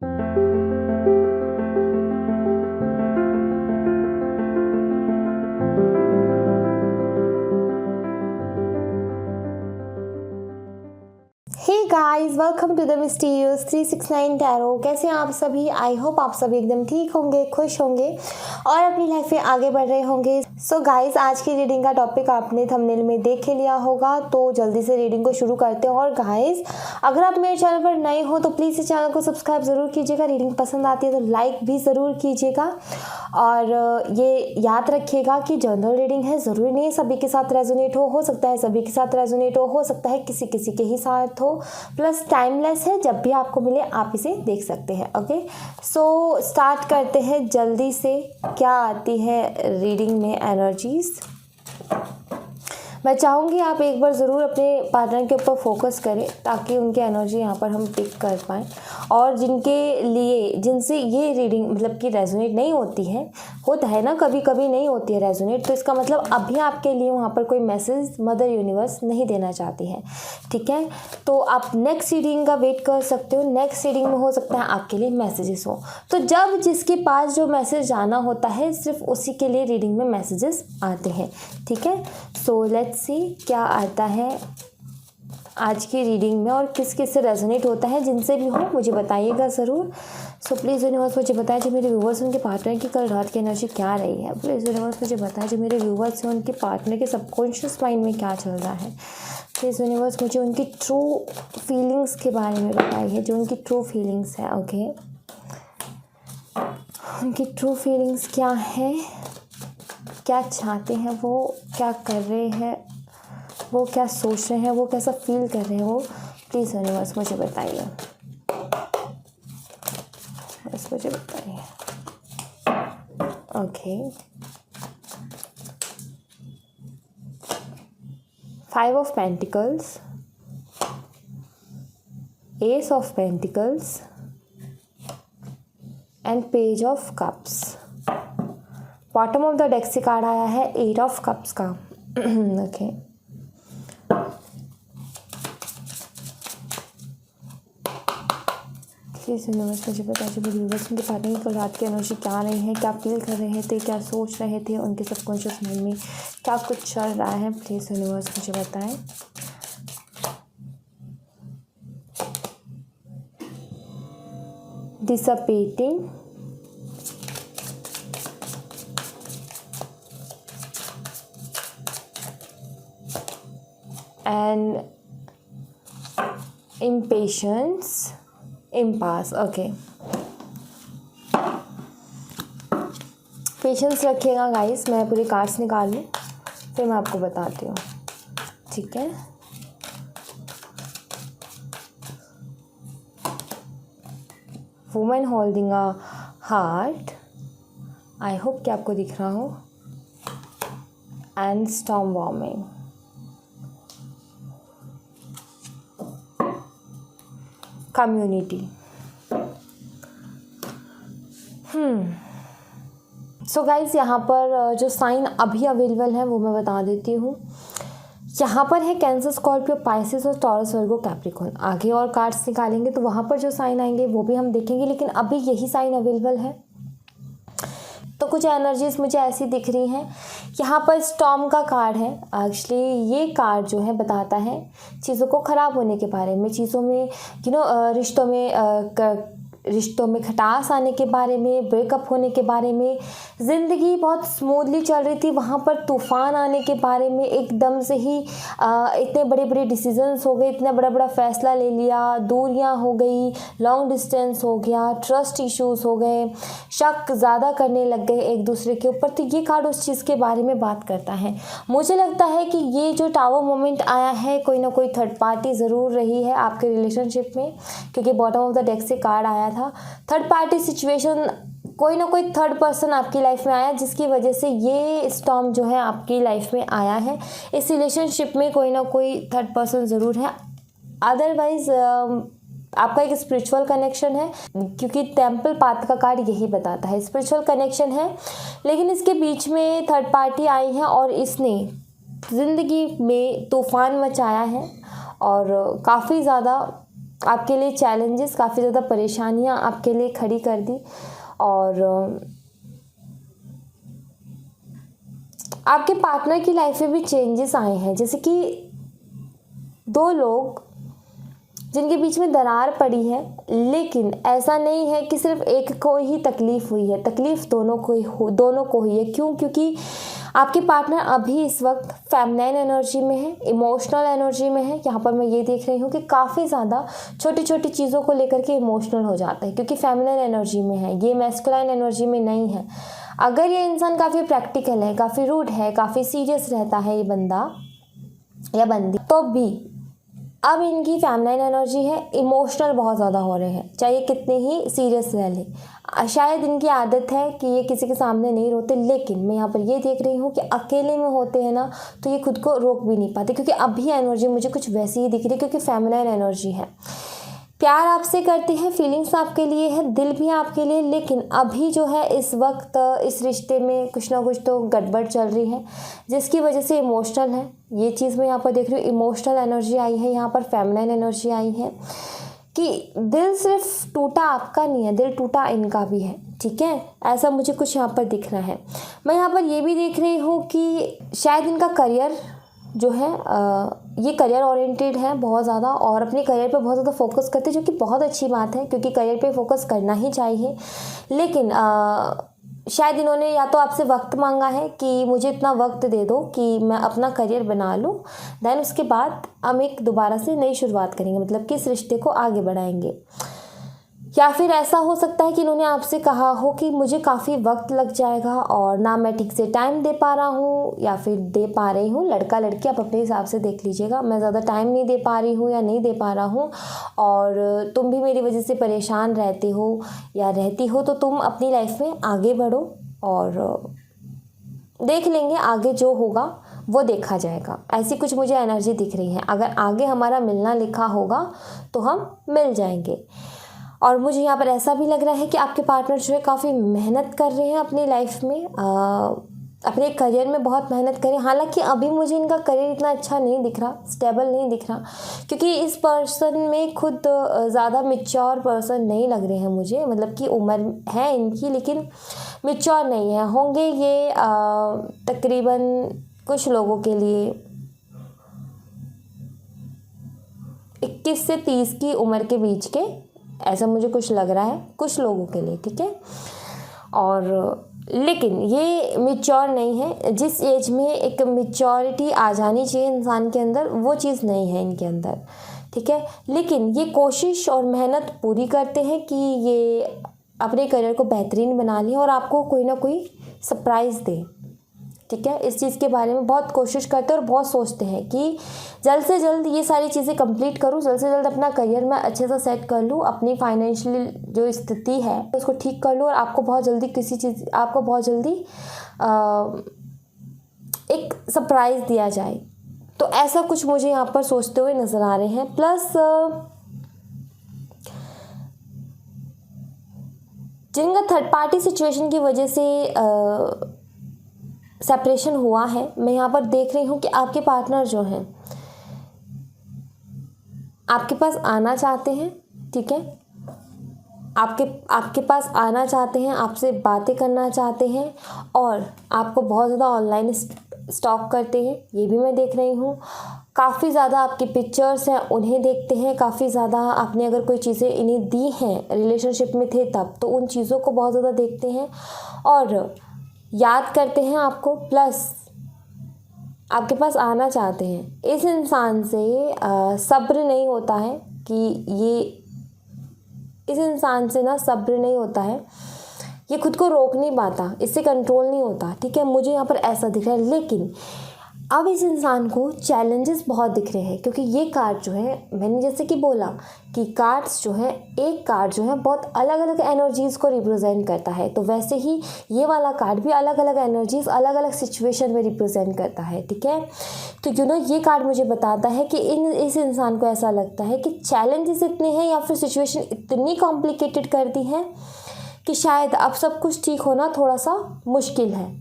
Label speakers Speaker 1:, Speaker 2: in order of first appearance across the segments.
Speaker 1: Hey guys, welcome to the mysterious 369 tarot. कैसे हैं आप सभी? आई होप आप सभी एकदम ठीक होंगे, खुश होंगे और अपनी लाइफ में आगे बढ़ रहे होंगे। सो गाइस, आज की रीडिंग का टॉपिक आपने थंबनेल में देख ही लिया होगा, तो जल्दी से रीडिंग को शुरू करते हैं। और गाइस, अगर आप मेरे चैनल पर नए हो तो प्लीज़ इस चैनल को सब्सक्राइब ज़रूर कीजिएगा। रीडिंग पसंद आती है तो लाइक भी ज़रूर कीजिएगा। और ये याद रखिएगा कि जनरल रीडिंग है, ज़रूरी नहीं है सभी के साथ रेजोनेट हो सकता है सभी के साथ रेजोनेट हो सकता है किसी किसी के ही साथ हो, प्लस टाइमलेस है, जब भी आपको मिले आप इसे देख सकते हैं। ओके, सो स्टार्ट करते हैं जल्दी से। क्या आती है रीडिंग में एनर्जीज? मैं चाहूँगी आप एक बार ज़रूर अपने पार्टनर के ऊपर फोकस करें ताकि उनकी एनर्जी यहाँ पर हम पिक कर पाएँ। और जिनसे ये रीडिंग मतलब कि रेजोनेट नहीं होती है, होता है ना कभी कभी नहीं होती है रेजोनेट, तो इसका मतलब अभी आपके लिए वहाँ पर कोई मैसेज मदर यूनिवर्स नहीं देना चाहती है। ठीक है, तो आप नेक्स्ट रीडिंग का वेट कर सकते हो। नेक्स्ट रीडिंग में हो सकता है आपके लिए मैसेजेस हो, तो जब जिसके पास जो मैसेज जाना होता है सिर्फ उसी के लिए रीडिंग में मैसेजेस आते हैं। ठीक है, सो लेट्स सी क्या आता है आज की रीडिंग में और किस किस से रेजोनेट होता है। जिनसे भी हो मुझे बताइएगा ज़रूर। सो प्लीज़ यूनिवर्स मुझे बताएं जो मेरे व्यूवर्स उनके पार्टनर की कल रात की एनर्जी क्या रही है। प्लीज़ यूनिवर्स मुझे बताएं जो मेरे व्यूवर्स हैं उनके पार्टनर के सबकॉन्शियस माइंड में क्या चल रहा है। प्लीज़ यूनिवर्स मुझे उनकी ट्रू फीलिंग्स के बारे में बताइए, जो उनकी ट्रू फीलिंग्स है। ओके, उनकी ट्रू फीलिंग्स क्या है, क्या चाहते हैं वो, क्या कर रहे हैं वो, क्या सोच रहे हैं वो, कैसा फील कर रहे हैं वो। प्लीज़ यूनिवर्स मुझे बताइए, बस मुझे बताइए। Okay, 5 of pentacles, S of pentacles and page of cups. Bottom of the deck से कार्ड आया है 8 ऑफ कप्स का। ओके, प्लीज़ यूनिवर्स मुझे बताइए जो व्यूवर्स उनके पार्टनर की कल रात की एनर्जी क्या रही है, क्या फील कर रहे थे, क्या सोच रहे थे, उनके सबकॉन्शियस माइंड में क्या कुछ चल रहा है। प्लीज़ यूनिवर्स मुझे बताएं। Disappearing, and impatience, impasse. Okay, patience रखिएगा गाइस, मैं पूरी कार्ड्स निकाल लूँ फिर मैं आपको बताती हूँ। ठीक है, women holding a heart, I hope कि आपको दिख रहा हो, and storm warming. Community. So guys, यहाँ पर जो साइन अभी अवेलेबल है वो मैं बता देती हूँ। यहाँ पर है कैंसर, स्कॉर्पियो, पाइसेस और टॉरस, वर्गो, कैप्रिकॉर्न। आगे और कार्ड्स निकालेंगे तो वहाँ पर जो साइन आएंगे वो भी हम देखेंगे, लेकिन अभी यही साइन अवेलेबल है। तो कुछ एनर्जीज मुझे ऐसी दिख रही हैं। यहाँ पर स्टॉर्म का कार्ड है। एक्चुअली ये कार्ड जो है बताता है चीज़ों को ख़राब होने के बारे में, चीज़ों में रिश्तों में खटास आने के बारे में, ब्रेकअप होने के बारे में। ज़िंदगी बहुत स्मूथली चल रही थी, वहाँ पर तूफ़ान आने के बारे में। एकदम से ही इतने बड़े बड़े डिसीजंस हो गए, इतना बड़ा बड़ा फ़ैसला ले लिया, दूरियाँ हो गई, लॉन्ग डिस्टेंस हो गया, ट्रस्ट इश्यूज़ हो गए, शक ज़्यादा करने लग गए एक दूसरे के ऊपर। तो ये कार्ड उस चीज़ के बारे में बात करता है। मुझे लगता है कि ये जो टावर मोमेंट आया है, कोई ना कोई थर्ड पार्टी ज़रूर रही है आपके रिलेशनशिप में, क्योंकि बॉटम ऑफ द डेक से कार्ड आया था। थर्ड पार्टी सिचुएशन, कोई ना कोई थर्ड पर्सन आपकी लाइफ में आया जिसकी वजह से ये स्टॉर्म जो है आपकी लाइफ में आया है। इस रिलेशनशिप में कोई ना कोई थर्ड पर्सन ज़रूर है। अदरवाइज आपका एक स्पिरिचुअल कनेक्शन है, क्योंकि टेम्पल पाथ का कार्ड यही बताता है, स्पिरिचुअल कनेक्शन है। लेकिन इसके बीच में थर्ड पार्टी आई है और इसने ज़िंदगी में तूफ़ान मचाया है और काफ़ी ज़्यादा आपके लिए चैलेंजेस, काफ़ी ज़्यादा परेशानियां आपके लिए खड़ी कर दी। और आपके पार्टनर की लाइफ में भी चेंजेस आए हैं, जैसे कि दो लोग जिनके बीच में दरार पड़ी है, लेकिन ऐसा नहीं है कि सिर्फ एक को ही तकलीफ़ हुई है, तकलीफ़ दोनों को ही है। क्यों? क्योंकि आपके पार्टनर अभी इस वक्त फेमिनाइन एनर्जी में है, इमोशनल एनर्जी में है। यहाँ पर मैं ये देख रही हूँ कि काफ़ी ज़्यादा छोटी छोटी चीज़ों को लेकर के इमोशनल हो जाता है, क्योंकि फेमिनाइन एनर्जी में है, ये मैस्कुलाइन एनर्जी में नहीं है। अगर ये इंसान काफ़ी प्रैक्टिकल है, काफ़ी रूड है, काफ़ी सीरियस रहता है ये बंदा या बंदी, तो भी अब इनकी फेमिनाइन एनर्जी है, इमोशनल बहुत ज़्यादा हो रहे हैं, चाहे कितने ही सीरियस रह लें। शायद इनकी आदत है कि ये किसी के सामने नहीं रोते, लेकिन मैं यहाँ पर ये देख रही हूँ कि अकेले में होते हैं ना, तो ये खुद को रोक भी नहीं पाते, क्योंकि अभी एनर्जी मुझे कुछ वैसी ही दिख रही है, क्योंकि फेमिनाइन एनर्जी है। प्यार आपसे करते हैं, फीलिंग्स आपके लिए है, दिल भी आपके लिए, लेकिन अभी जो है इस वक्त इस रिश्ते में कुछ ना कुछ तो गड़बड़ चल रही है, जिसकी वजह से इमोशनल है। ये चीज़ मैं यहाँ पर देख रही हूँ, इमोशनल एनर्जी आई है, यहाँ पर फेमिनाइन एनर्जी आई है कि दिल सिर्फ टूटा आपका नहीं है, दिल टूटा इनका भी है, ठीक है। ऐसा मुझे कुछ यहाँ पर दिख रहा है। मैं यहाँ पर ये भी देख रही हूँ कि शायद इनका करियर जो है ये करियर ओरिएंटेड है बहुत ज़्यादा, और अपने करियर पे बहुत ज़्यादा फोकस करते हैं, जो कि बहुत अच्छी बात है, क्योंकि करियर पे फोकस करना ही चाहिए। लेकिन शायद इन्होंने या तो आपसे वक्त मांगा है कि मुझे इतना वक्त दे दो कि मैं अपना करियर बना लूँ, देन उसके बाद हम एक दोबारा से नई शुरुआत करेंगे, मतलब कि इस रिश्ते को आगे बढ़ाएंगे। या फिर ऐसा हो सकता है कि इन्होंने आपसे कहा हो कि मुझे काफ़ी वक्त लग जाएगा और ना मैं ठीक से टाइम दे पा रहा हूँ या फिर दे पा रही हूँ, लड़का लड़की आप अपने हिसाब से देख लीजिएगा, मैं ज़्यादा टाइम नहीं दे पा रही हूँ या नहीं दे पा रहा हूँ, और तुम भी मेरी वजह से परेशान रहते हो या रहती हो, तो तुम अपनी लाइफ में आगे बढ़ो और देख लेंगे, आगे जो होगा वो देखा जाएगा। ऐसी कुछ मुझे एनर्जी दिख रही है। अगर आगे हमारा मिलना लिखा होगा तो हम मिल जाएंगे। और मुझे यहाँ पर ऐसा भी लग रहा है कि आपके पार्टनर जो है काफ़ी मेहनत कर रहे हैं अपनी लाइफ में, अपने करियर में बहुत मेहनत करें। हालांकि अभी मुझे इनका करियर इतना अच्छा नहीं दिख रहा, स्टेबल नहीं दिख रहा, क्योंकि इस पर्सन में खुद ज़्यादा मैच्योर पर्सन नहीं लग रहे हैं मुझे, मतलब कि उम्र है इनकी लेकिन मैच्योर नहीं है। होंगे ये तकरीबन कुछ लोगों के लिए 21 से 30 की उम्र के बीच के, ऐसा मुझे कुछ लग रहा है कुछ लोगों के लिए, ठीक है। और लेकिन ये मैच्योर नहीं है, जिस एज में एक मैच्योरिटी आ जानी चाहिए इंसान के अंदर, वो चीज़ नहीं है इनके अंदर, ठीक है। लेकिन ये कोशिश और मेहनत पूरी करते हैं कि ये अपने करियर को बेहतरीन बना लें और आपको कोई ना कोई सरप्राइज़ दें, ठीक है। इस चीज़ के बारे में बहुत कोशिश करते हैं और बहुत सोचते हैं कि जल्द से जल्द ये सारी चीज़ें कंप्लीट करूँ, जल्द से जल्द अपना करियर मैं अच्छे से सेट कर लूँ, अपनी फाइनेंशियल जो स्थिति है उसको ठीक कर लूँ, और आपको बहुत जल्दी एक सरप्राइज़ दिया जाए। तो ऐसा कुछ मुझे यहाँ पर सोचते हुए नज़र आ रहे हैं। प्लस जिनका थर्ड पार्टी सिचुएशन की वजह से सेपरेशन हुआ है, मैं यहाँ पर देख रही हूँ कि आपके पार्टनर जो हैं आपके पास आना चाहते हैं, ठीक है। आपके पास आना चाहते हैं, आपसे बातें करना चाहते हैं, और आपको बहुत ज़्यादा ऑनलाइन स्टॉक करते हैं, ये भी मैं देख रही हूँ। काफ़ी ज़्यादा आपकी पिक्चर्स हैं उन्हें देखते हैं, काफ़ी ज़्यादा आपने अगर कोई चीज़ें इन्हें दी हैं, रिलेशनशिप में थे तब, तो उन चीज़ों को बहुत ज़्यादा देखते हैं और याद करते हैं आपको। प्लस आपके पास आना चाहते हैं। इस इंसान से सब्र नहीं होता है कि इस इंसान से ना सब्र नहीं होता है, ये खुद को रोक नहीं पाता, इससे कंट्रोल नहीं होता, ठीक है। मुझे यहाँ पर ऐसा दिख रहा है। लेकिन अब इस इंसान को चैलेंजेस बहुत दिख रहे हैं, क्योंकि ये कार्ड जो है, मैंने जैसे कि बोला कि कार्ड्स जो है, एक कार्ड जो है बहुत अलग अलग एनर्जीज़ को रिप्रेजेंट करता है, तो वैसे ही ये वाला कार्ड भी अलग अलग एनर्जीज़ अलग अलग सिचुएशन में रिप्रेजेंट करता है, ठीक है। तो ये कार्ड मुझे बताता है कि इस इंसान को ऐसा लगता है कि चैलेंजेस इतने हैं या फिर सिचुएशन इतनी कॉम्प्लिकेटेड कर दी है कि शायद अब सब कुछ ठीक होना थोड़ा सा मुश्किल है।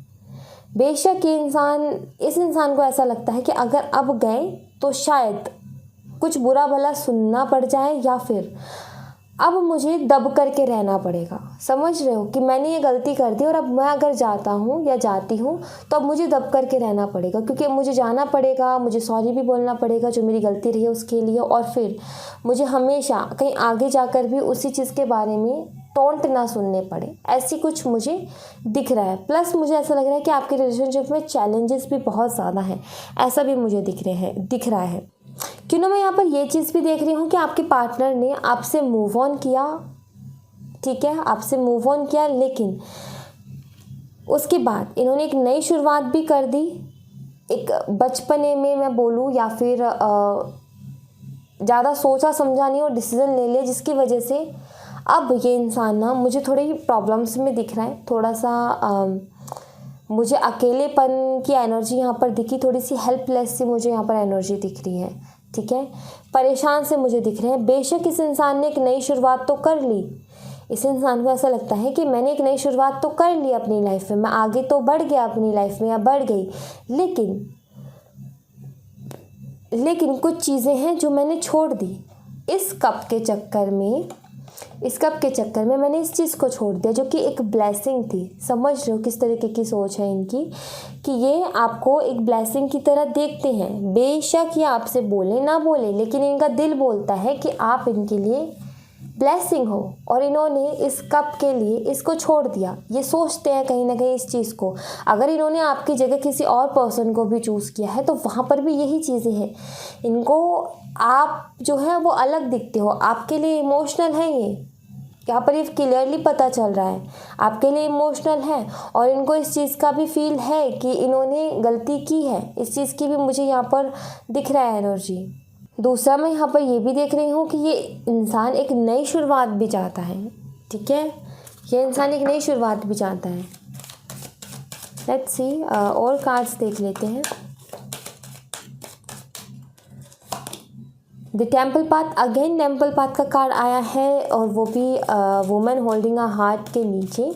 Speaker 1: बेशक इस इंसान को ऐसा लगता है कि अगर अब गए तो शायद कुछ बुरा भला सुनना पड़ जाए या फिर अब मुझे दब करके रहना पड़ेगा। समझ रहे हो कि मैंने ये गलती कर दी और अब मैं अगर जाता हूँ या जाती हूँ तो अब मुझे दब करके रहना पड़ेगा, क्योंकि मुझे जाना पड़ेगा, मुझे सॉरी भी बोलना पड़ेगा जो मेरी गलती रही है उसके लिए, और फिर मुझे हमेशा कहीं आगे जाकर भी उसी चीज़ के बारे में टोंट ना सुनने पड़े। ऐसी कुछ मुझे दिख रहा है। प्लस मुझे ऐसा लग रहा है कि आपके रिलेशनशिप में चैलेंजेस भी बहुत ज़्यादा हैं, ऐसा भी मुझे दिख रहा है। क्यों ना मैं यहाँ पर ये चीज़ भी देख रही हूँ कि आपके पार्टनर ने आपसे मूव ऑन किया, ठीक है, आपसे मूव ऑन किया, लेकिन उसके बाद इन्होंने एक नई शुरुआत भी कर दी। एक बचपने में मैं बोलूँ या फिर ज़्यादा सोचा समझा नहीं और डिसीज़न ले लिया, जिसकी वजह से अब ये इंसान ना मुझे थोड़ी प्रॉब्लम्स में दिख रहा है। थोड़ा सा मुझे अकेलेपन की एनर्जी यहाँ पर दिखी, थोड़ी सी हेल्पलेस सी मुझे यहाँ पर एनर्जी दिख रही है, ठीक है, परेशान से मुझे दिख रहे हैं। बेशक इस इंसान ने एक नई शुरुआत तो कर ली, इस इंसान को ऐसा लगता है कि मैंने एक नई शुरुआत तो कर ली अपनी लाइफ में, मैं आगे तो बढ़ गया अपनी लाइफ में या बढ़ गई, लेकिन कुछ चीज़ें हैं जो मैंने छोड़ दी। इस कप के चक्कर में मैंने इस चीज़ को छोड़ दिया जो कि एक ब्लेसिंग थी। समझ रहे हो किस तरीके की सोच है इनकी, कि ये आपको एक ब्लेसिंग की तरह देखते हैं। बेशक ये आपसे बोले ना बोले, लेकिन इनका दिल बोलता है कि आप इनके लिए ब्लेसिंग हो, और इन्होंने इस कप के लिए इसको छोड़ दिया। ये सोचते हैं कहीं ना कहीं इस चीज़ को। अगर इन्होंने आपकी जगह किसी और पर्सन को भी चूज़ किया है तो वहाँ पर भी यही चीज़ें हैं। इनको आप जो है वो अलग दिखते हो, आपके लिए इमोशनल है, ये यहाँ पर ये क्लियरली पता चल रहा है आपके लिए इमोशनल है, और इनको इस चीज़ का भी फील है कि इन्होंने गलती की है। इस चीज़ की भी मुझे यहाँ पर दिख रहा है एनर्जी। दूसरा मैं यहाँ पर ये भी देख रही हूँ कि ये इंसान एक नई शुरुआत भी चाहता है, ठीक है, ये इंसान एक नई शुरुआत भी चाहता है। लेट्स सी और कार्ड्स देख लेते हैं। The temple path, again temple path का कार्ड आया है, और वो भी वुमेन होल्डिंग अ हार्ट के नीचे।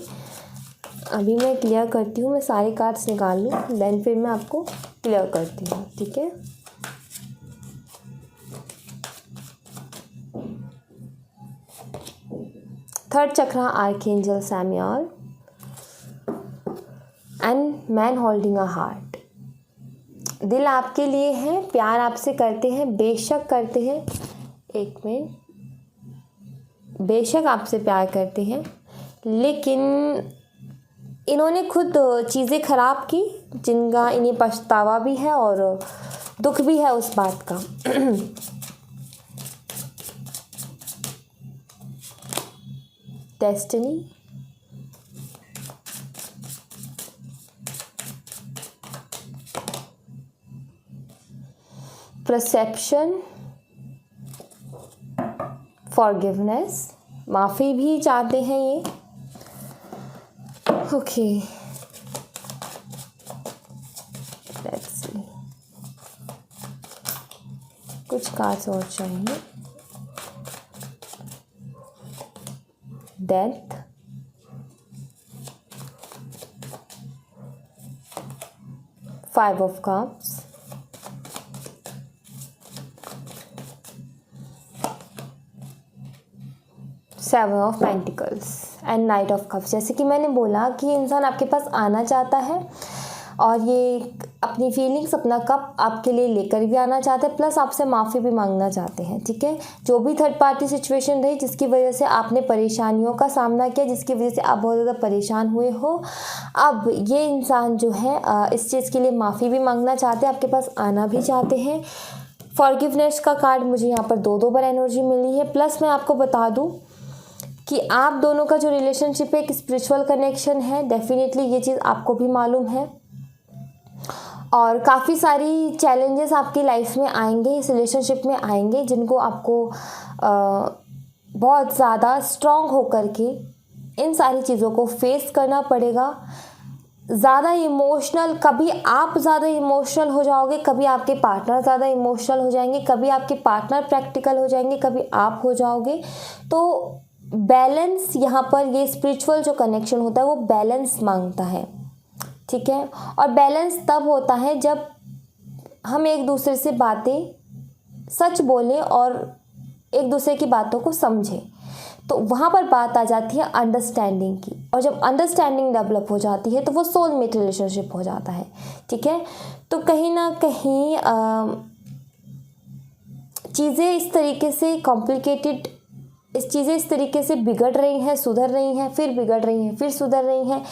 Speaker 1: अभी मैं क्लियर करती हूँ, मैं सारे कार्ड्स निकाल लूँ, देन फिर मैं आपको क्लियर करती हूँ, ठीक है। Third chakra archangel Samuel and man holding a heart. दिल आपके लिए है, प्यार आपसे करते हैं, बेशक करते हैं, एक में बेशक आपसे प्यार करते हैं, लेकिन इन्होंने खुद चीज़ें खराब की जिनका इन्हें पछतावा भी है और दुख भी है उस बात का। डेस्टिनी, परसेप्शन, फॉरगिवनेस, माफ़ी भी चाहते हैं ये। ओके, लेट्स सी, कुछ कार्ड्स और चाहिए। Death, five of cups, seven of pentacles and night of cups. जैसे कि मैंने बोला कि ये इंसान आपके पास आना चाहता है और ये अपनी फीलिंग्स, अपना कप आपके लिए लेकर भी आना चाहते हैं, प्लस आपसे माफ़ी भी मांगना चाहते हैं, ठीक है। जो भी थर्ड पार्टी सिचुएशन रही जिसकी वजह से आपने परेशानियों का सामना किया, जिसकी वजह से आप बहुत ज़्यादा परेशान हुए हो, अब ये इंसान जो है इस चीज़ के लिए माफ़ी भी मांगना चाहते हैं, आपके पास आना भी चाहते हैं। फॉरगिवनेस का कार्ड मुझे यहाँ पर दो बार एनर्जी मिली है। प्लस मैं आपको बता दूँ कि आप दोनों का जो रिलेशनशिप है एक स्पिरिचुअल कनेक्शन है, डेफिनेटली ये चीज़ आपको भी मालूम है, और काफ़ी सारी चैलेंजेस आपकी लाइफ में आएंगे, इस रिलेशनशिप में आएंगे, जिनको आपको बहुत ज़्यादा स्ट्रॉन्ग होकर के इन सारी चीज़ों को फेस करना पड़ेगा। ज़्यादा इमोशनल, कभी आप ज़्यादा इमोशनल हो जाओगे, कभी आपके पार्टनर ज़्यादा इमोशनल हो जाएंगे, कभी आपके पार्टनर प्रैक्टिकल हो जाएंगे, कभी आप हो जाओगे। तो बैलेंस यहाँ पर, ये स्पिरिचुअल जो कनेक्शन होता है वो बैलेंस मांगता है, ठीक है। और बैलेंस तब होता है जब हम एक दूसरे से बातें सच बोलें और एक दूसरे की बातों को समझें। तो वहाँ पर बात आ जाती है अंडरस्टैंडिंग की, और जब अंडरस्टैंडिंग डेवलप हो जाती है तो वो सोलमेट रिलेशनशिप हो जाता है। ठीक है, तो कहीं ना कहीं चीज़ें इस तरीके से कॉम्प्लिकेटेड, चीज़ें इस तरीके से बिगड़ रही हैं, सुधर रही हैं, फिर बिगड़ रही हैं, फिर सुधर रही हैं।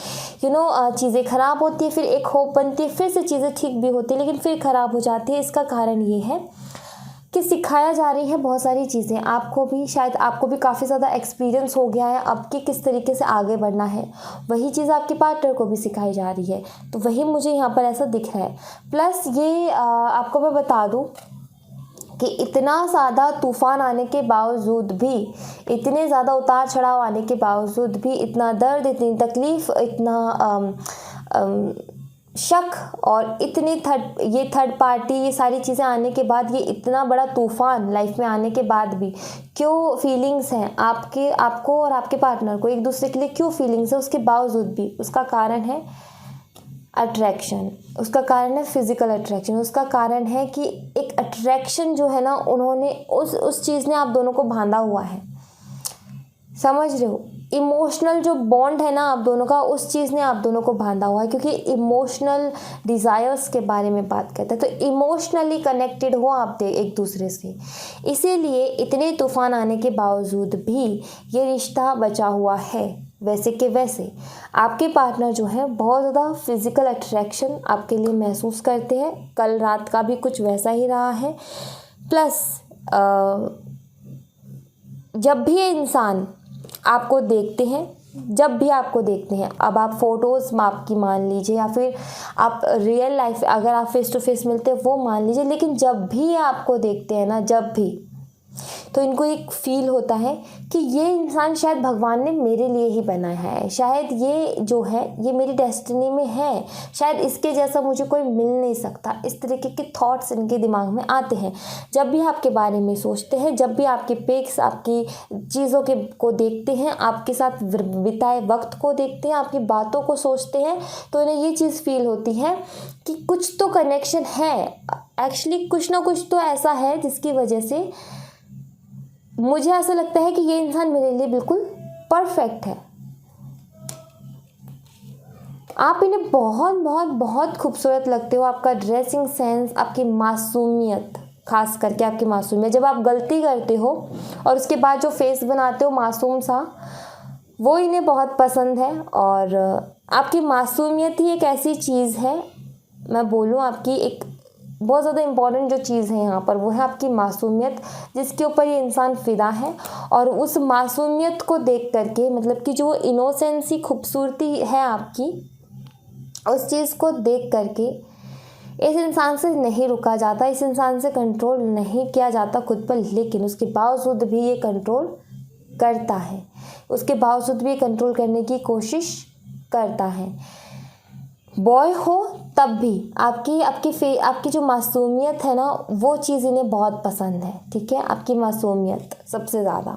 Speaker 1: चीज़ें ख़राब होती है, फिर एक होप बनती है, फिर से चीज़ें ठीक भी होती है, लेकिन फिर ख़राब हो जाती है। इसका कारण ये है कि सिखाया जा रही है बहुत सारी चीज़ें। आपको भी शायद काफ़ी ज़्यादा एक्सपीरियंस हो गया है अब कि किस तरीके से आगे बढ़ना है। वही चीज़ आपके पार्टनर को भी सिखाई जा रही है, तो वही मुझे यहाँ पर ऐसा दिख रहा है। प्लस ये आपको मैं बता दूँ कि इतना ज़्यादा तूफ़ान आने के बावजूद भी, इतने ज़्यादा उतार चढ़ाव आने के बावजूद भी, इतना दर्द, इतनी तकलीफ़, इतना शक और इतनी थर्ड पार्टी, ये सारी चीज़ें आने के बाद, ये इतना बड़ा तूफ़ान लाइफ में आने के बाद भी क्यों फीलिंग्स हैं आपको और आपके पार्टनर को एक दूसरे के लिए, क्यों फीलिंग्स है उसके बावजूद भी, उसका कारण है अट्रैक्शन, उसका कारण है फिज़िकल अट्रैक्शन, उसका कारण है कि एक अट्रैक्शन जो है ना, उन्होंने उस चीज़ ने आप दोनों को बांधा हुआ है। समझ रहे हो? इमोशनल जो बॉन्ड है ना आप दोनों का, उस चीज़ ने आप दोनों को बांधा हुआ है, क्योंकि इमोशनल डिज़ायर्स के बारे में बात करते हैं, तो इमोशनली कनेक्टेड हो आप एक दूसरे से। इसीलिए इतने तूफ़ान आने के बावजूद भी ये रिश्ता बचा हुआ है। वैसे के वैसे आपके पार्टनर जो है बहुत ज़्यादा फिज़िकल अट्रैक्शन आपके लिए महसूस करते हैं। कल रात का भी कुछ वैसा ही रहा है। प्लस जब भी ये इंसान आपको देखते हैं, अब आप फ़ोटोज़ आपकी मान लीजिए, या फिर आप रियल लाइफ अगर आप फेस टू फेस मिलते हैं वो मान लीजिए, लेकिन जब भी ये आपको देखते हैं ना, जब भी, तो इनको एक फील होता है कि ये इंसान शायद भगवान ने मेरे लिए ही बनाया है, शायद ये जो है ये मेरी डेस्टिनी में है, शायद इसके जैसा मुझे कोई मिल नहीं सकता। इस तरीके के थॉट्स इनके दिमाग में आते हैं जब भी आपके बारे में सोचते हैं, जब भी आपके पिक्स, आपकी चीज़ों को देखते हैं, आपके साथ बिताए वक्त को देखते हैं, आपकी बातों को सोचते हैं, तो इन्हें ये चीज़ फील होती है कि कुछ तो कनेक्शन है। एक्चुअली कुछ ना कुछ तो ऐसा है जिसकी वजह से मुझे ऐसा लगता है कि ये इंसान मेरे लिए बिल्कुल परफेक्ट है। आप इन्हें बहुत बहुत बहुत खूबसूरत लगते हो। आपका ड्रेसिंग सेंस, आपकी मासूमियत, खास करके आपकी मासूमियत, जब आप गलती करते हो और उसके बाद जो फेस बनाते हो मासूम सा, वो इन्हें बहुत पसंद है। और आपकी मासूमियत ही एक ऐसी चीज़ है, मैं बोलूँ आपकी एक बहुत ज़्यादा इम्पॉर्टेंट जो चीज़ है यहाँ पर, वो है आपकी मासूमियत, जिसके ऊपर ये इंसान फ़िदा है। और उस मासूमियत को देख करके, मतलब कि जो इनोसेंसी, खूबसूरती है आपकी, उस चीज़ को देख करके इस इंसान से नहीं रुका जाता, इस इंसान से कंट्रोल नहीं किया जाता खुद पर, लेकिन उसके बावजूद भी ये कंट्रोल करता है, उसके बावजूद भी ये कंट्रोल करने की कोशिश करता है। बॉय हो तब भी आपकी जो मासूमियत है ना, वो चीज़ इन्हें बहुत पसंद है। ठीक है, आपकी मासूमियत सबसे ज़्यादा।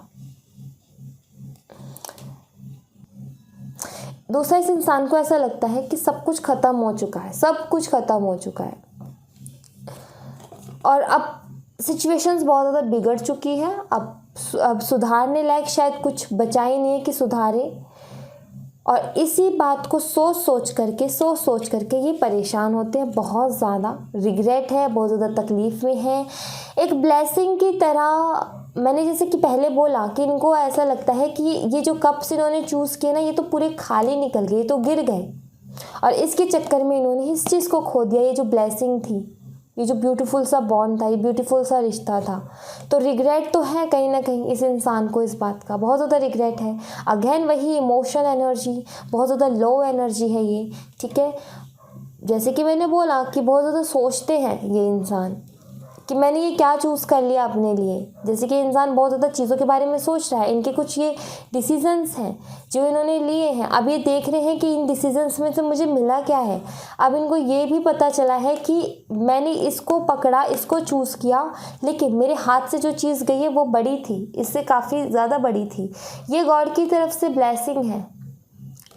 Speaker 1: दूसरा, इस इंसान को ऐसा लगता है कि सब कुछ ख़त्म हो चुका है, सब कुछ ख़त्म हो चुका है, और अब सिचुएशंस बहुत ज़्यादा बिगड़ चुकी है। अब सुधारने लायक शायद कुछ बचा ही नहीं है कि सुधारे। और इसी बात को सोच सोच करके ये परेशान होते हैं, बहुत ज़्यादा रिग्रेट है, बहुत ज़्यादा तकलीफ़ में है। एक ब्लेसिंग की तरह, मैंने जैसे कि पहले बोला कि इनको ऐसा लगता है कि ये जो कप्स इन्होंने चूज़ किए ना, ये तो पूरे खाली निकल गए, तो गिर गए, और इसके चक्कर में इन्होंने इस चीज़ को खो दिया। ये जो ब्लेसिंग थी, ये जो ब्यूटीफुल सा बॉन्ड था, ये ब्यूटीफुल सा रिश्ता था। तो रिग्रेट तो है कहीं ना कहीं इस इंसान को, इस बात का बहुत ज़्यादा रिग्रेट है। अगेन वही इमोशनल एनर्जी, बहुत ज़्यादा लो एनर्जी है ये। ठीक है, जैसे कि मैंने बोला कि बहुत ज़्यादा सोचते हैं ये इंसान कि मैंने ये क्या चूज़ कर लिया अपने लिए। जैसे कि इंसान बहुत ज़्यादा चीज़ों के बारे में सोच रहा है, इनके कुछ ये डिसीजंस हैं जो इन्होंने लिए हैं। अब ये देख रहे हैं कि इन डिसीजंस में से मुझे मिला क्या है। अब इनको ये भी पता चला है कि मैंने इसको पकड़ा, इसको चूज़ किया, लेकिन मेरे हाथ से जो चीज़ गई है वो बड़ी थी, इससे काफ़ी ज़्यादा बड़ी थी। ये गॉड की तरफ से ब्लेसिंग है।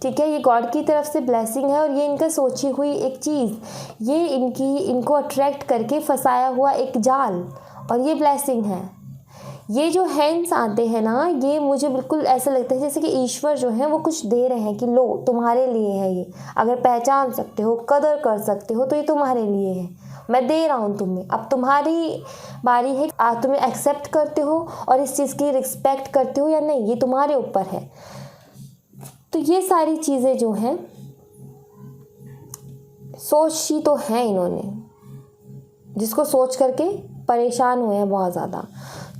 Speaker 1: ठीक है, ये गॉड की तरफ से ब्लेसिंग है, और ये इनका सोची हुई एक चीज़, ये इनको अट्रैक्ट करके फंसाया हुआ एक जाल, और ये ब्लेसिंग है। ये जो हैंड्स आते हैं ना, ये मुझे बिल्कुल ऐसा लगता है जैसे कि ईश्वर जो है वो कुछ दे रहे हैं कि लो तुम्हारे लिए है ये। अगर पहचान सकते हो, कदर कर सकते हो तो ये तुम्हारे लिए है, मैं दे रहा हूँ तुम्हें। अब तुम्हारी बारी है, तुम्हें एक्सेप्ट करते हो और इस चीज़ की रिस्पेक्ट करते हो या नहीं, ये तुम्हारे ऊपर है। तो ये सारी चीज़ें जो हैं सोची तो हैं इन्होंने, जिसको सोच करके परेशान हुए हैं बहुत ज़्यादा।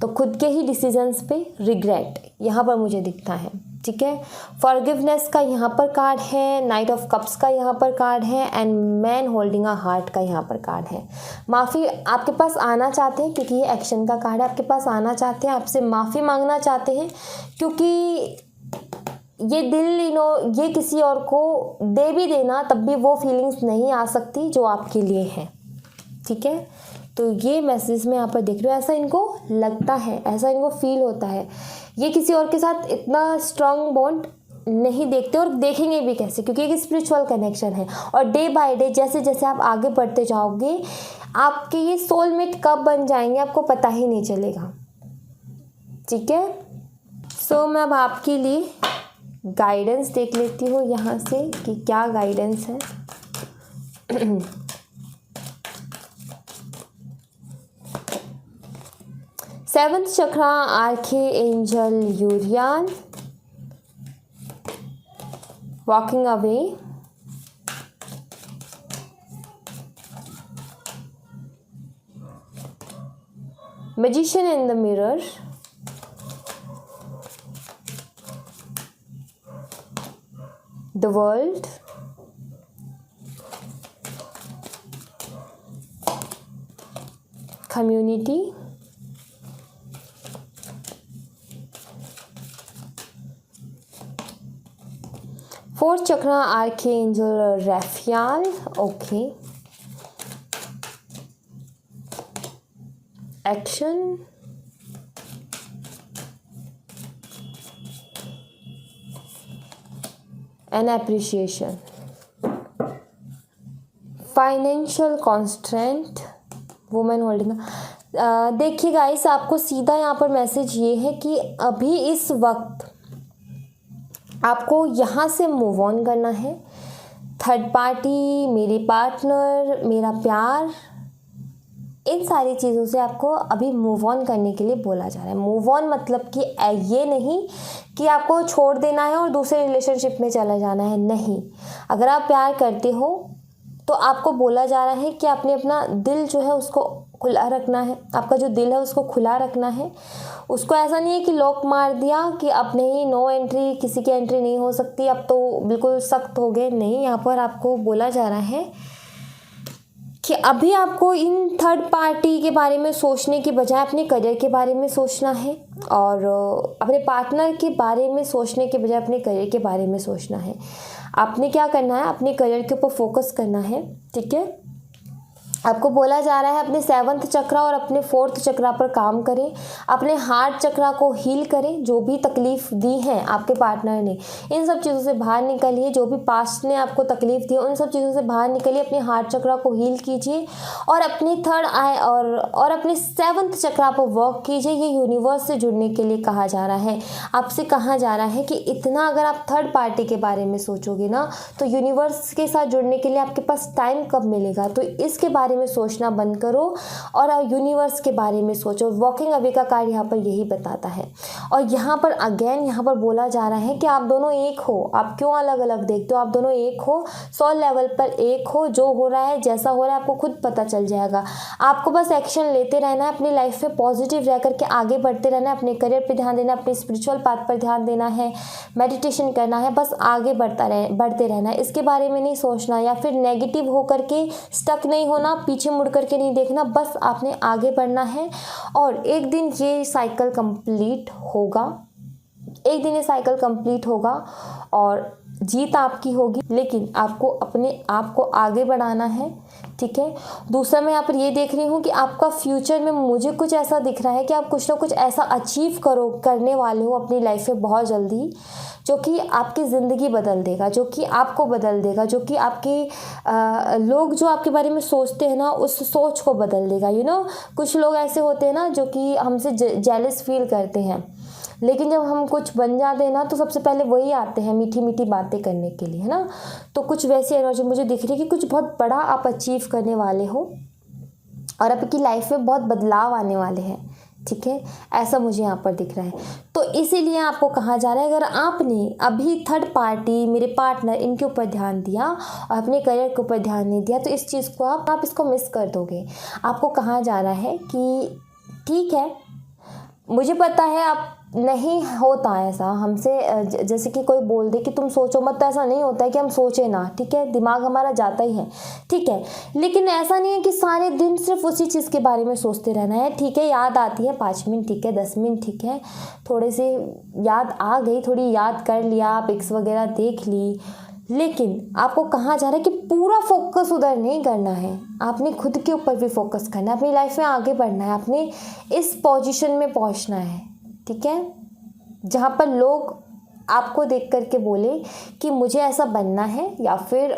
Speaker 1: तो खुद के ही डिसीजंस पे रिग्रेट यहाँ पर मुझे दिखता है, ठीक है। फॉरगिवनेस का यहाँ पर कार्ड है, नाइट ऑफ कप्स का यहाँ पर कार्ड है, and man holding a heart का यहाँ पर कार्ड है। माफ़ी आपके पास आना चाहते हैं क्योंकि ये एक्शन का कार्ड है, आपके पास आना चाहते हैं, आपसे माफ़ी मांगना चाहते हैं, क्योंकि ये दिल ये किसी और को दे भी देना तब भी वो फीलिंग्स नहीं आ सकती जो आपके लिए है, ठीक है। तो ये मैसेज में यहाँ पर देख रही हूँ, ऐसा इनको लगता है, ऐसा इनको फील होता है। ये किसी और के साथ इतना स्ट्रांग बॉन्ड नहीं देखते और देखेंगे भी कैसे, क्योंकि एक स्पिरिचुअल कनेक्शन है। और डे बाय डे जैसे जैसे आप आगे बढ़ते जाओगे, आपके ये सोलमेट कब बन जाएंगे आपको पता ही नहीं चलेगा, ठीक है। सो मैं अब आपके लिए गाइडेंस देख लेती हूँ यहाँ से कि क्या गाइडेंस है। Seventh chakra, archangel Uriel, walking away, magician in the mirror, the world, community, fourth chakra, archangel Raphael, okay, action, and appreciation, financial constraint, women holding. देखिए गाइस, आपको सीधा यहाँ पर मैसेज ये है कि अभी इस वक्त आपको यहाँ से मूव ऑन करना है। थर्ड पार्टी, मेरी पार्टनर, मेरा प्यार, इन सारी चीज़ों से आपको अभी मूव ऑन करने के लिए बोला जा रहा है। मूव ऑन मतलब कि ये नहीं कि आपको छोड़ देना है और दूसरे रिलेशनशिप में चला जाना है, नहीं। अगर आप प्यार करते हो तो आपको बोला जा रहा है कि आपने अपना दिल जो है उसको खुला रखना है, आपका जो दिल है उसको खुला रखना है। उसको ऐसा नहीं है कि लॉक मार दिया कि अब नहीं, नो एंट्री, किसी की एंट्री नहीं हो सकती, अब तो बिल्कुल सख्त हो गए, नहीं। यहाँ पर आपको बोला जा रहा है कि अभी आपको इन थर्ड पार्टी के बारे में सोचने की बजाय अपने करियर के बारे में सोचना है, और अपने पार्टनर के बारे में सोचने के बजाय अपने करियर के बारे में सोचना है। आपने क्या करना है, अपने करियर के ऊपर फोकस करना है, ठीक है। आपको बोला जा रहा है अपने सेवंथ चक्रा और अपने फोर्थ चक्रा पर काम करें, अपने हार्ट चक्रा को हील करें। जो भी तकलीफ़ दी है आपके पार्टनर ने, इन सब चीज़ों से बाहर निकलिए। जो भी पास्ट ने आपको तकलीफ़ दी उन सब चीज़ों से बाहर निकलिए, अपने हार्ट चक्रा को हील कीजिए और अपनी थर्ड आई और अपने सेवंथ चक्रा पर वर्क कीजिए। ये यूनिवर्स से जुड़ने के लिए कहा जा रहा है। आपसे कहा जा रहा है कि इतना अगर आप थर्ड पार्टी के बारे में सोचोगे ना, तो यूनिवर्स के साथ जुड़ने के लिए आपके पास टाइम कब मिलेगा। तो इसके बारे में सोचना बंद करो और यूनिवर्स के बारे में सोचो। वॉकिंग अवे का कार्ड यहाँ पर यही बताता है। और यहाँ पर अगेन यहाँ पर बोला जा रहा है कि आप दोनों एक हो। आप क्यों अलग अलग देखते हो, आप दोनों एक हो, 100 लेवल पर एक हो। जो हो रहा है, जैसा हो रहा है, आपको खुद पता चल जाएगा। आपको बस एक्शन लेते रहना है, अपनी लाइफ में पॉजिटिव रह करके आगे बढ़ते रहना है, अपने करियर पर ध्यान देना, अपने स्पिरिचुअल पाथ पर ध्यान देना है, मेडिटेशन करना है, बस आगे बढ़ते रहना है। इसके बारे में नहीं सोचना या फिर नेगेटिव होकर के स्टक नहीं होना, पीछे मुड़ करके नहीं देखना, बस आपने आगे बढ़ना है। और एक दिन ये साइकिल कंप्लीट होगा, एक दिन ये साइकिल कंप्लीट होगा और जीत आपकी होगी। लेकिन आपको अपने आप को आगे बढ़ाना है, ठीक है। दूसरा मैं यहाँ पर ये देख रही हूँ कि आपका फ्यूचर में मुझे कुछ ऐसा दिख रहा है कि आप कुछ ना कुछ ऐसा अचीव करने वाले हो अपनी लाइफ में बहुत जल्दी, जो कि आपकी ज़िंदगी बदल देगा, जो कि आपको बदल देगा, जो कि आपके लोग जो आपके बारे में सोचते हैं ना उस सोच को बदल देगा। कुछ लोग ऐसे होते हैं ना जो कि हमसे जेलस फील करते हैं, लेकिन जब हम कुछ बन जाते हैं ना तो सबसे पहले वही आते हैं मीठी मीठी बातें करने के लिए, है ना। तो कुछ वैसी एनर्जी मुझे दिख रही है कि कुछ बहुत बड़ा आप अचीव करने वाले हो और आपकी लाइफ में बहुत बदलाव आने वाले हैं, ठीक है। ऐसा मुझे यहाँ पर दिख रहा है। तो इसीलिए आपको कहा जा रहा है, अगर आपने अभी थर्ड पार्टी, मेरे पार्टनर, इनके ऊपर ध्यान दिया और अपने करियर के ऊपर ध्यान नहीं दिया तो इस चीज़ को आप इसको मिस कर दोगे। आपको कहा जा रहा है कि ठीक है, मुझे पता है आप नहीं होता ऐसा हमसे, जैसे कि कोई बोल दे कि तुम सोचो मत, तो ऐसा नहीं होता है कि हम सोचे ना, ठीक है। दिमाग हमारा जाता ही है, ठीक है। लेकिन ऐसा नहीं है कि सारे दिन सिर्फ उसी चीज़ के बारे में सोचते रहना है, ठीक है। याद आती है 5 मिनट, ठीक है, 10 मिनट, ठीक है, थोड़े से याद आ गई, थोड़ी याद कर लिया, पिक्स वगैरह देख ली, लेकिन आपको कहा जा रहा है कि पूरा फोकस उधर नहीं करना है। आपने खुद के ऊपर भी फोकस करना है, अपनी लाइफ में आगे बढ़ना है, अपने इस पोजीशन में पहुंचना है, ठीक है, जहाँ पर लोग आपको देख करके बोले कि मुझे ऐसा बनना है, या फिर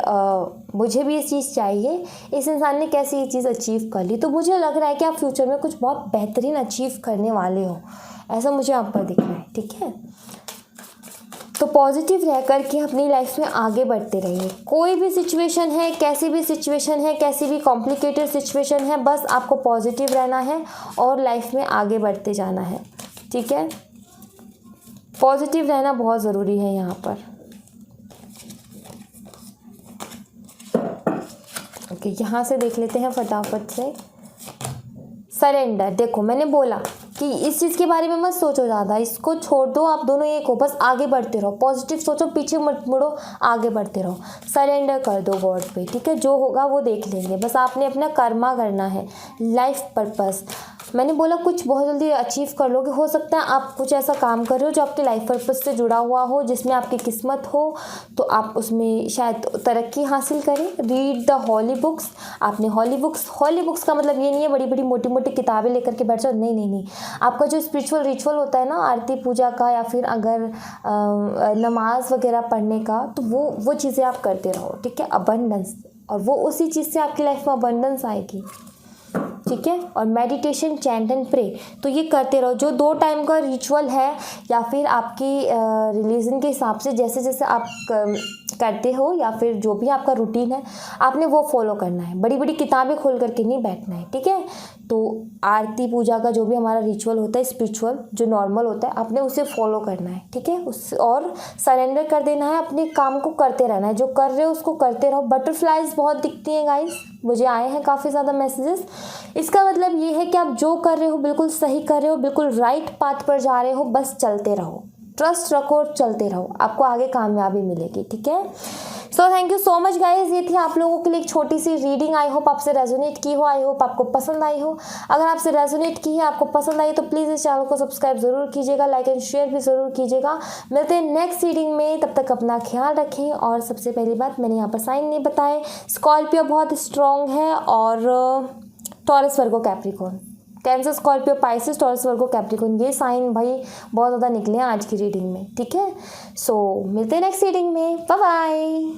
Speaker 1: मुझे भी ये चीज़ चाहिए, इस इंसान ने कैसे ये चीज़ अचीव कर ली। तो मुझे लग रहा है कि आप फ्यूचर में कुछ बहुत बेहतरीन अचीव करने वाले हो, ऐसा मुझे आप पर दिख रहा है, ठीक है। तो पॉजिटिव रह कर के अपनी लाइफ में आगे बढ़ते रहिए। कोई भी सिचुएशन है, कैसी भी सिचुएशन है, कैसी भी कॉम्प्लिकेटेड सिचुएशन है, बस आपको पॉजिटिव रहना है और लाइफ में आगे बढ़ते जाना है, ठीक है। पॉजिटिव रहना बहुत ज़रूरी है यहाँ पर। ओके, यहाँ से देख लेते हैं फटाफट से। सरेंडर, देखो मैंने बोला कि इस चीज़ के बारे में मत सोचो ज़्यादा, इसको छोड़ दो, आप दोनों एक हो, बस आगे बढ़ते रहो, पॉजिटिव सोचो, पीछे मत मुड़ो, आगे बढ़ते रहो, सरेंडर कर दो गॉड पे, ठीक है। जो होगा वो देख लेंगे, बस आपने अपना कर्मा करना है, लाइफ पर्पस। मैंने बोला कुछ बहुत जल्दी अचीव कर लोगे। हो सकता है आप कुछ ऐसा काम कर रहे हो जो आपके लाइफ पर्पस से जुड़ा हुआ हो, जिसमें आपकी किस्मत हो, तो आप उसमें शायद तरक्की हासिल करें। Read the holy books. आपने हॉली बुक्स का मतलब ये नहीं है बड़ी बड़ी मोटी मोटी किताबें लेकर के बैठ जाओ, नहीं। आपका जो स्पिरिचुअल रिचुअल होता है ना, आरती पूजा का, या फिर अगर नमाज वगैरह पढ़ने का, तो वो चीज़ें आप करते रहो, ठीक है। अबंडेंस, और वो उसी चीज़ से आपकी लाइफ में अबंडेंस आएगी, ठीक है। और मेडिटेशन, चैंट एंड प्रे, तो ये करते रहो। जो 2 टाइम का रिचुअल है, या फिर आपकी रिलीजन के हिसाब से जैसे जैसे आप करते हो, या फिर जो भी आपका रूटीन है, आपने वो फॉलो करना है। बड़ी बड़ी किताबें खोल करके नहीं बैठना है, ठीक है। तो आरती पूजा का जो भी हमारा रिचुअल होता है, स्पिरिचुअल जो नॉर्मल होता है, आपने उसे फॉलो करना है, ठीक है। उस और सरेंडर कर देना है, अपने काम को करते रहना है, जो कर रहे हो उसको करते रहो। बटरफ्लाइज बहुत दिखती हैं गाइस, मुझे आए हैं काफ़ी ज़्यादा मैसेजेस। इसका मतलब ये है कि आप जो कर रहे हो बिल्कुल सही कर रहे हो, बिल्कुल राइट पाथ पर जा रहे हो, बस चलते रहो, ट्रस्ट रखो और चलते रहो, आपको आगे कामयाबी मिलेगी, ठीक है। So thank you so much guys, ये थी आप लोगों के लिए एक छोटी सी रीडिंग। आई होप आपसे रेजोनेट की हो, आई होप आपको पसंद आई हो। अगर आपसे रेजोनेट की है, आपको पसंद आई, तो प्लीज़ इस चैनल को सब्सक्राइब ज़रूर कीजिएगा, लाइक एंड शेयर भी ज़रूर कीजिएगा। मिलते हैं नेक्स्ट रीडिंग में, तब तक अपना ख्याल रखें। और सबसे पहली बात, मैंने यहाँ पर साइन नहीं बताए, स्कॉर्पियो बहुत स्ट्रॉन्ग है, और Taurus, Virgo, Capricorn, Cancer, Scorpio, Pisces, Taurus, Virgo, Capricorn, ये साइन भाई बहुत ज़्यादा निकले हैं आज की रीडिंग में, ठीक है। सो मिलते हैं नेक्स्ट रीडिंग में, बाय बाय।